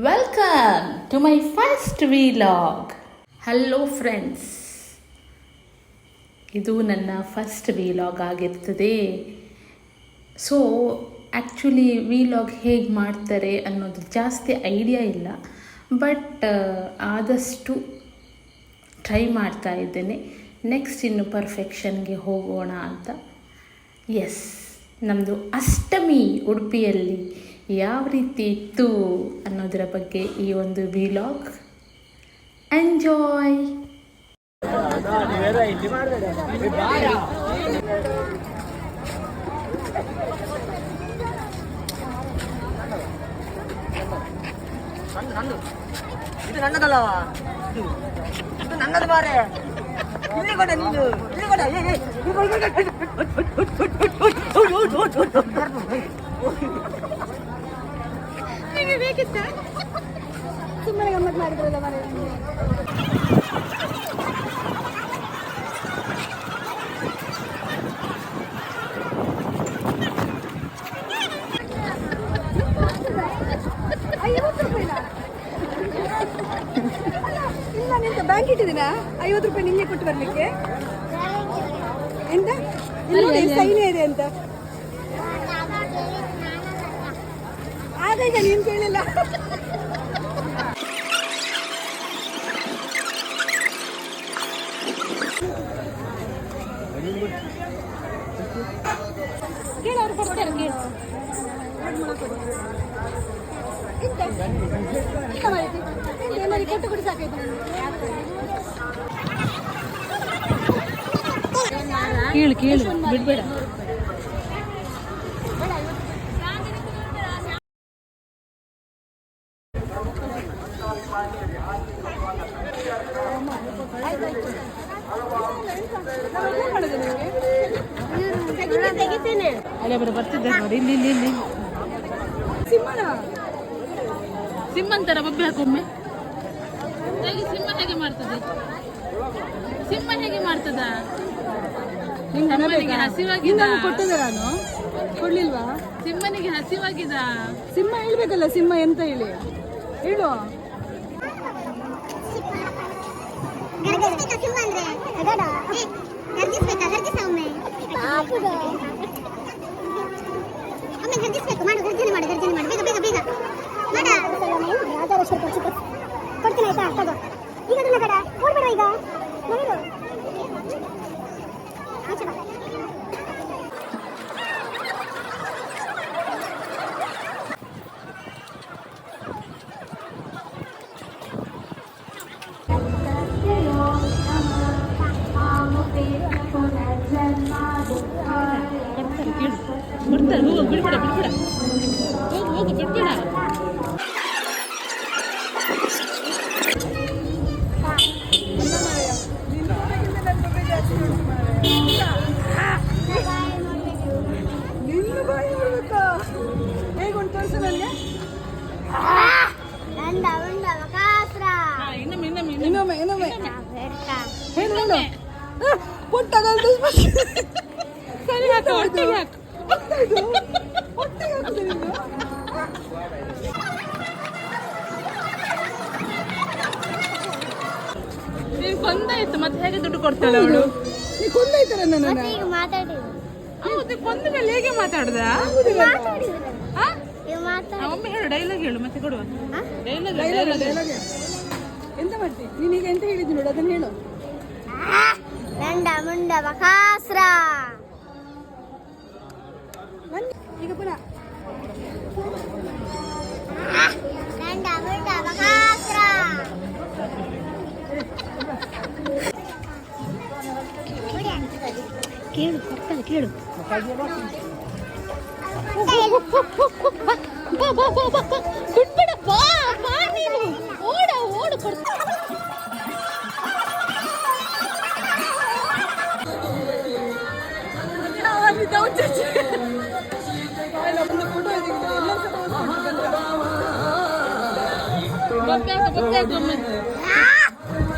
Welcome to my first vlog. Hello friends, ಇದು ನನ್ನ first vlog ಆಗಿರ್ತದೆ. ಸೊ ಆ್ಯಕ್ಚುಲಿ ವಿಲಾಗ್ ಹೇಗೆ ಮಾಡ್ತಾರೆ ಅನ್ನೋದು ಜಾಸ್ತಿ ಐಡಿಯಾ ಇಲ್ಲ, ಬಟ್ ಆದಷ್ಟು ಟ್ರೈ ಮಾಡ್ತಾ ಇದ್ದೇನೆ. ನೆಕ್ಸ್ಟ್ ಇನ್ನು ಪರ್ಫೆಕ್ಷನ್ಗೆ ಹೋಗೋಣ ಅಂತ. ಎಸ್, ನಮ್ಮದು ಅಷ್ಟಮಿ ಉಡುಪಿಯಲ್ಲಿ ಯಾವ ರೀತಿ ಇತ್ತು ಅನ್ನೋದರ ಬಗ್ಗೆ ಈ ಒಂದು ವಿಲಾಗ್. ಎಂಜಾಯ್. ಇದು ನನ್ನದಲ್ಲವಾ, ಇದು ನನ್ನದು ಬಾರೆ. ಇಲ್ಲಿ ಕೊಡ, ನೀನು ಇಲ್ಲಿ ಕೊಡ. ನಿಮಗೆ ಬೇಕಿತ್ತ? ಸುಮ್ಮನೆ ಗಮ್ಮತ್ ಮಾಡಿದ್ರಲ್ಲ ಮನೆ. ಇಲ್ಲ, ನಿಂತ ಬ್ಯಾಂಕ್ ಇಟ್ಟಿದ್ದೀನ 50 ರೂಪಾಯಿ ನಿಮಗೆ ಕೊಟ್ಟು ಬರ್ಲಿಕ್ಕೆ. ಎಂತ ಇಲ್ಲಿ ಸೈನ್ ಇದೆ ಅಂತ ಆಗ ನೀನು ಕೇಳಿಲ್ಲ. ಕೇಳೋರು ಕೊಡ್ತಾರೆ, ಕೇಳು. ಕೊಟ್ಟು ಕೊಡಿ ಸಾಕಾಯ್ತು. ಕೇಳು ಕೇಳು, ಬಿಡ್ಬೇಡ. ಅಲ್ಲೇ ಬರ್ತಿದ್ದೆ ನೋಡಿ, ಇಲ್ಲಿ ಇಲ್ಲಿ ಇಲ್ಲಿ ಸಿಂಹನ್ ತರ ಬಬ್ಬೆ ಹಾಕೊಮ್ಮೆ. ಹೇಗೆ ಸಿಂಹ ಹೇಗೆ ಮಾಡ್ತದೆ? ಸಿಂಹ ಹೇಗೆ ಮಾಡ್ತದ? ಸಿಂಹನಿಗೆ ಹಸಿವಾಗಿದ. ಕೊಟ್ಟಿದ್ದೆ ನಾನು, ಕೊಡ್ಲಿಲ್ವಾ? ಸಿಂಹನಿಗೆ ಹಸಿವಾಗಿದ. ಸಿಂಹ ಹೇಳ್ಬೇಕಲ್ಲ, ಸಿಂಹ ಎಂತ ಹೇಳಿ ಹೇಳು. ಕೊಡ್ತೀನಿ ಆಯ್ತಾ? ತಗೋ ಈಗ ಅದನ್ನ ಕಡ ಓಡ್ಬೇಡ. ಈಗ ನೋಡು ಬರ್ತಾರೆ. ಹೂವು ಬಿಡ್ಬೇಡ ಬಿಡ್ಬೇಡ ಹೋಗು ಬಿಡ್ಬೇಡ. ಹೇಗುಂಟು ತೋರಿಸು ನನಗೆ. ಇನ್ನೊಮ್ಮೆ ಇನ್ನೊಮ್ಮೆ ಹೇಳು ಹೇಳು. ಪುಟ್ಟಗಲ್ದು ಸರಿ ಹಾಕು, ಹೊಟ್ಟೆಗೆ ಹಾಕು. ನೀನು ಕೊಂದಾಯ್ತು, ಮತ್ತೆ ಹೇಗೆ ದುಡ್ಡು ಕೊಡ್ತಾಳೆ ಅವಳು? ನೀ ಕೊಂದಾಯ್ತಾರ ನನ್ನ. ಹೌದು, ಕೊಂದ ಮೇಲೆ ಹೇಗೆ ಮಾತಾಡ್ದ? ಒಮ್ಮೆ ಹೇಳು, ಡೈಲಾಗ್ ಹೇಳು, ಮತ್ತೆ ಕೊಡುವ. ಡೈಲಾಗ್ ಎಂತ ಮಾಡ್ತಿ ನೀನು? ಈಗ ಎಂತ ಹೇಳಿದ್ದಿ ನೋಡು, ಅದನ್ನ ಹೇಳು. ಮುಂಡ ಬಕಾಸ್ರ. ಈಗ ಪುನಃ ಮುಂಡ ಬಕಾಸ್ರ. ಕೇಳು, ಕೊಡ್ತಾಳೆ, ಕೇಳು. ಬಿಡ್ಬೇಡ, ಬಾ ಬಾ ನೀನು. ಓಡ ಓಡು, ಕೊಡ್ತಾ.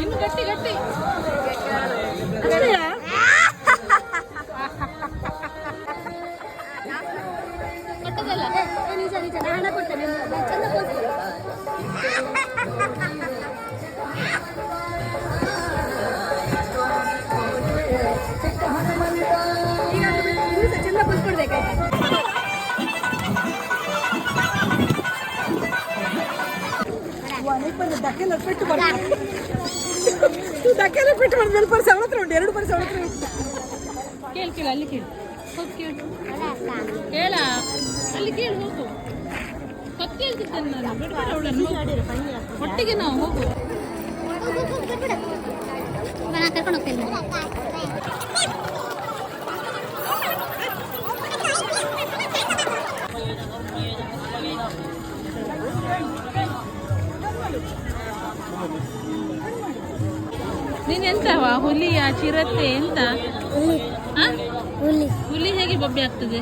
ಇನ್ನು ಗಟ್ಟಿ ಗಟ್ಟಿ. ಕೊಟ್ಟದಲ್ಲ. ಹಣ ಕೊಡ್ತೇನೆ, ಚಂದ ಧಕ್ಕೆಲ್ಲ ಪೆಟ್ಟು ಮಾಡಿ ಮೇಲೆ ಪರ್ಸ್ ಅವಳ ಹತ್ರ ಉಂಟು 2 ಪರ್ಸ್ ಅವಳ ಹತ್ರ ಉಂಟು. ಕೇಳು ಅಲ್ಲಿ ಕೇಳು ಹೋಗಿ ಕೇಳು ಕೇಳ ಅಲ್ಲಿ ಕೇಳು ಹೋಗು ಕತ್ತಿ ಹೇಳ್ತಿದ್ದೇನೆ ನಾನು ಬಿಡ್ಬೇಡ ಅವಳನ್ನು ಒಟ್ಟಿಗೆ ನಾವು ಹೋಗು ಕರ್ಕೊಂಡು ಹೋಗ್ತೇನೆ. ನೀನೆಂತವ ಹುಲಿಯ ಚಿರತೆ ಎಂತ ಹುಲಿ ಹೇಗೆ ಬೊಬ್ಬೆ ಆಗ್ತದೆ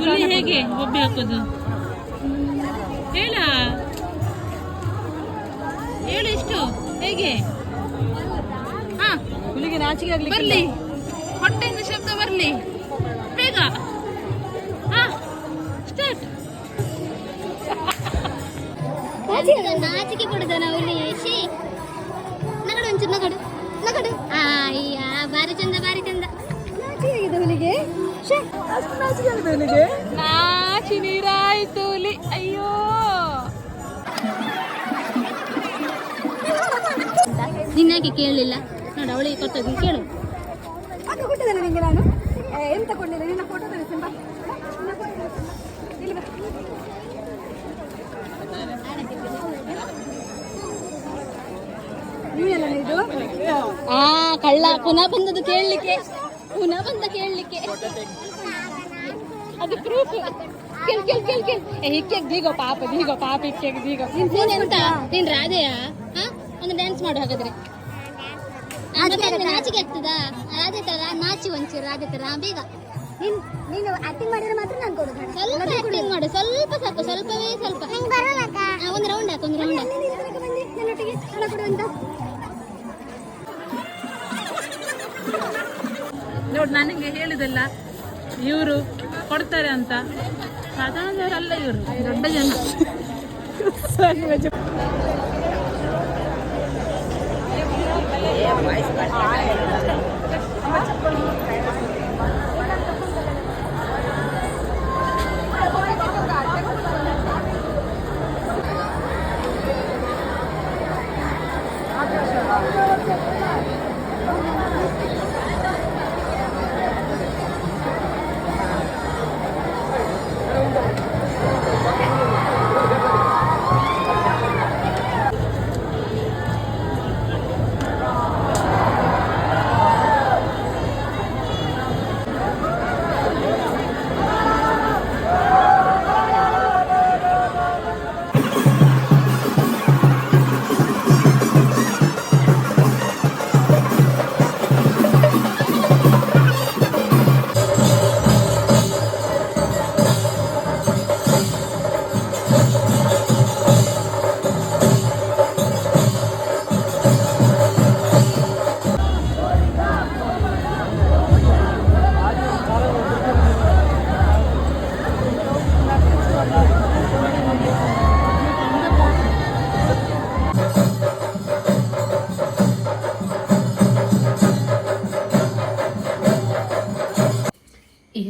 ಹುಲಿ ಹೇಗೆ ಬೊಬ್ಬೆ ಹಾಕೋದು ಹೇಳ ಹೇಳು ಎಷ್ಟು ಹೇಗೆ ಹುಲಿಗೆ ನಾಚಿಕೆ ಆಗ್ಲಿ ಬರ್ಲಿ ಹೊಟ್ಟೆಯಿಂದ ಶಬ್ದ ಬರ್ಲಿ ಬೇಗ ಸ್ಟಾರ್ಟ್ ನಾಚಿಕೆ ಪಡುದನ ಹುಲಿ ನಗಡು ಒಂಚೂರು ನಗಡು ನಗಡು ಅಯ್ಯ ಬಾರಿ ಚಂದ ಬಾರಿ ಚಂದ. ನಾಚಿಕೆ ಆಗಿದೆ ಹುಲಿಗೆ ಅಷ್ಟು ನಾಚಿಕೆ ಆಗಿದೆ ಹುಲಿಗೆ ನಾಚಿ ನೀರಾಯ್ತು ಹುಲಿ ಅಯ್ಯೋ ನಿನ್ನಾಕೆ ಕೇಳಲಿಲ್ಲ ನೋಡು ಅವಳಿಗೆ ಕೊಟ್ಟದ್ದು ಕೇಳು. ಅದು ಕೊಟ್ಟಿದ್ದೇನೆ ನಿಂಗೆ ನಾನು ಎಂತ ಕೊಡಲಿಲ್ಲ ನಿನ್ನ ಫೋಟೋ ತರಿಸಿ ಬಾ ಇಲ್ಲಿ ಬಾ. ನೀವೆಲ್ಲ ಇದು ಕಳ್ಳ ಪುನಃ ಬಂದದ್ದು ಕೇಳಲಿಕ್ಕೆ ಪುನಃ ಬಂದ ಕೇಳಲಿಕ್ಕೆ ಅದು ಪ್ರೂಫ್ ಕೇಳ್ ಕೇಳ್ ಕೇಳ್ ಕೇಳ್ ಹಿಕ್ಕೆ ದೀಗೋ ಪಾಪ ಹಿಕ್ಕೆ ದೀಗೋ ನೀನೆಂತ ನೀನ್ ರಾಧೆಯ ಒಂದು ಡ್ಯಾನ್ಸ್ ಮಾಡು ಹಾಗಾದ್ರೆ. ನಾಚಿಕೆ ಆಗ್ತದಾ ರಾಧೆ ತರ ನಾಚಿ ಒಂಚೂರು ರಾಧೆ ತರ ಬೇಗ ನೀನು ಆಕ್ಟಿಂಗ್ ಮಾಡಿದ್ರೆ ಮಾತ್ರ ನಾನು ಕೊಡು. ಸ್ವಲ್ಪ ಆಕ್ಟಿಂಗ್ ಮಾಡು ಸ್ವಲ್ಪ ಸಾಕು ಸ್ವಲ್ಪವೇ ಸ್ವಲ್ಪ ಒಂದು ರೌಂಡ್ ಹಾಕು ಒಂದು ರೌಂಡ್ ನನ್ನೊಟ್ಟಿಗೆ ಹಣ ಕೊಡು ಅಂತ. ನೋಡಿ ನನಗೆ ಹೇಳಿದಲ್ಲ ಇವರು ಕೊಡ್ತಾರೆ ಅಂತ ಸಾಧಾರಣದವರಲ್ಲ ಇವರು ದೊಡ್ಡ ಜನ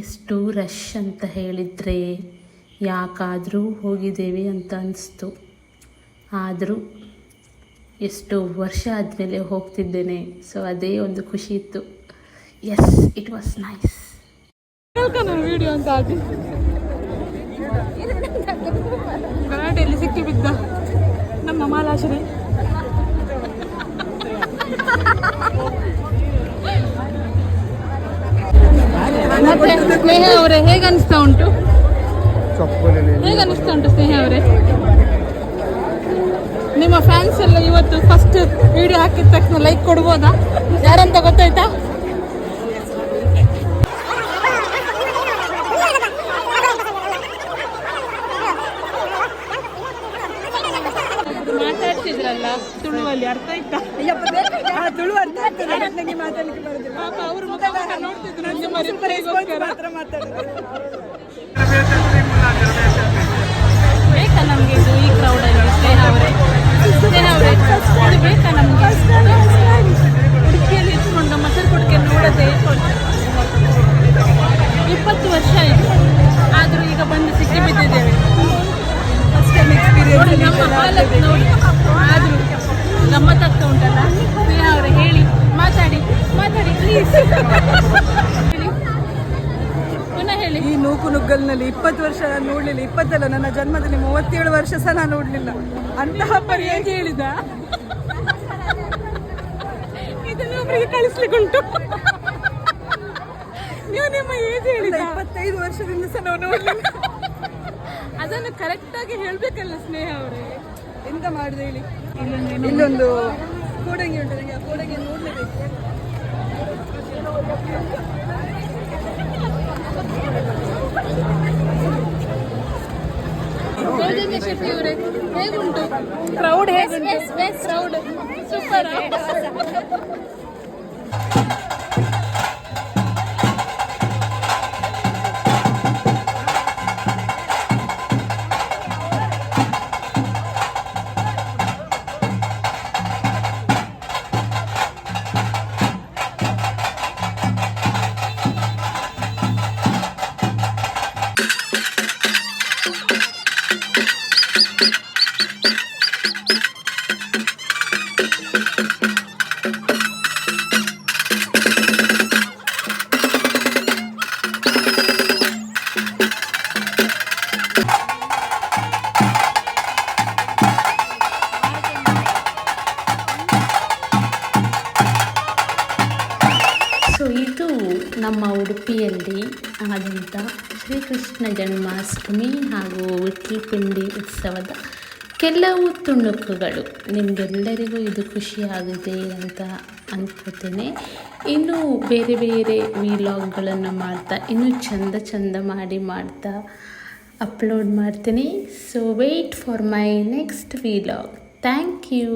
ಎಷ್ಟು ರಶ್ ಅಂತ ಹೇಳಿದರೆ ಯಾಕಾದರೂ ಹೋಗಿದ್ದೇವೆ ಅಂತ ಅನಿಸ್ತು. ಆದರೂ ಎಷ್ಟು ವರ್ಷ ಆದಮೇಲೆ ಹೋಗ್ತಿದ್ದೇನೆ, ಸೊ ಅದೇ ಒಂದು ಖುಷಿ ಇತ್ತು. Yes, it was nice. Video ಅಂತ ಆಗಿ ಗಲಾಟೆಯಲ್ಲಿ ಸಿಕ್ಕಿ ಬಿದ್ದ ನಮ್ಮ ಮಾಲಾಶ್ರೀ. ಮತ್ತೆ ಸ್ನೇಹ ಅವರೇ ಹೇಗೆ ಅನಿಸ್ತಾ ಉಂಟು? ಸ್ನೇಹ ಅವರೇ, ನಿಮ್ಮ ಫ್ಯಾನ್ಸ್ ಎಲ್ಲ ಇವತ್ತು ಫಸ್ಟ್ ವಿಡಿಯೋ ಹಾಕಿದ ತಕ್ಷಣ ಲೈಕ್ ಕೊಡ್ಬೋದಾ? ಯಾರಂತ ಗೊತ್ತಾಯ್ತಾ? ಮಾತಾಡ್ತಿದ್ರಲ್ಲ ತುಳುವಲ್ಲಿ, ಅರ್ಥ ಆಯ್ತಾ? ತುಳು ಅರ್ಥ ಆಗ್ತದೆ, ನನಗೆ ಮಾತಾಡ್ಲಿಕ್ಕೆ ಬರುದಿಲ್ಲ. ಪಾಪ ಅವರು ನೋಡ್ತಿದ್ರು ನಿಮ್ಮ ರಿಪ್ಲೈಗೋಸ್ಕರ. ಬೇಕಾ ನಮಗೆ ಇದು ಈ ಕ್ರೌಡಲ್ಲಿ? ಸ್ನೇಹ ಅವರೇ ಇದು ಬೇಕಾ ನಮಗೆ? ಹುಡುಕಿಯಲ್ಲಿ ಇಟ್ಕೊಂಡು ಮೊಸರು ಕುಡಿಕೆ ನೋಡದೆ 20 ವರ್ಷ ಆಯಿತು, ಆದರೂ ಈಗ ಬಂದು ಸಿಕ್ಕಿ ಬಿದ್ದಿದ್ದೇವೆ. ಜೀವನದಲ್ಲಿ 20 ವರ್ಷ ನಾನು ನೋಡಲಿಲ್ಲ, 20 ನನ್ನ ಜನ್ಮದಲ್ಲಿ 37 ವರ್ಷ ಸಹ ನಾನು ನೋಡಲಿಲ್ಲ. ಅಂತಹ ಪರಿ ಹೇಗೆ ಹೇಳಿದ ಇದನ್ನು ಒಬ್ಬರಿಗೆ ಕಳಿಸ್ಲಿಕ್ಕುಂಟು. ನೀವು ನಿಮ್ಮ ಏಜ್ ಹೇಳಿದ 25 ವರ್ಷದಿಂದ ಸಹ ನಾವು ನೋಡಲಿಲ್ಲ. ಅದನ್ನು ಕರೆಕ್ಟಾಗಿ ಹೇಳಬೇಕಲ್ಲ ಸ್ನೇಹ ಅವರೇ. ಎಂತ ಮಾಡಿದೆ ಹೇಳಿ. ಇಲ್ಲೊಂದು ಕೋಡಂಗಿ ಉಂಟು, ನನಗೆ ಆ ಕೋಡಂಗಿ ನೋಡಲೇಬೇಕು. ಹೇಗುಂಟು ಕ್ರೌಡ್? ಹೇಗುಂಟು ಕ್ರೌಡ್? ಸೂಪರ್. ಸೊ ಇದು ನಮ್ಮ ಉಡುಪಿಯಲ್ಲಿ ಆದಂಥ ಶ್ರೀಕೃಷ್ಣ ಜನ್ಮಾಷ್ಟಮಿ ಹಾಗೂ ವಿಟ್ಲಪಿಂಡಿ ಉತ್ಸವದ ಕೆಲವು ತುಣುಕುಗಳು. ನಿಮಗೆಲ್ಲರಿಗೂ ಇದು ಖುಷಿಯಾಗಿದೆ ಅಂತ ಅಂದ್ಕೋತೇನೆ. ಇನ್ನೂ ಬೇರೆ ಬೇರೆ ವಿಲಾಗ್ಗಳನ್ನು ಮಾಡ್ತಾ ಇನ್ನೂ ಚಂದ ಮಾಡ್ತಾ ಅಪ್ಲೋಡ್ ಮಾಡ್ತೀನಿ. So wait for my next vlog. Thank you.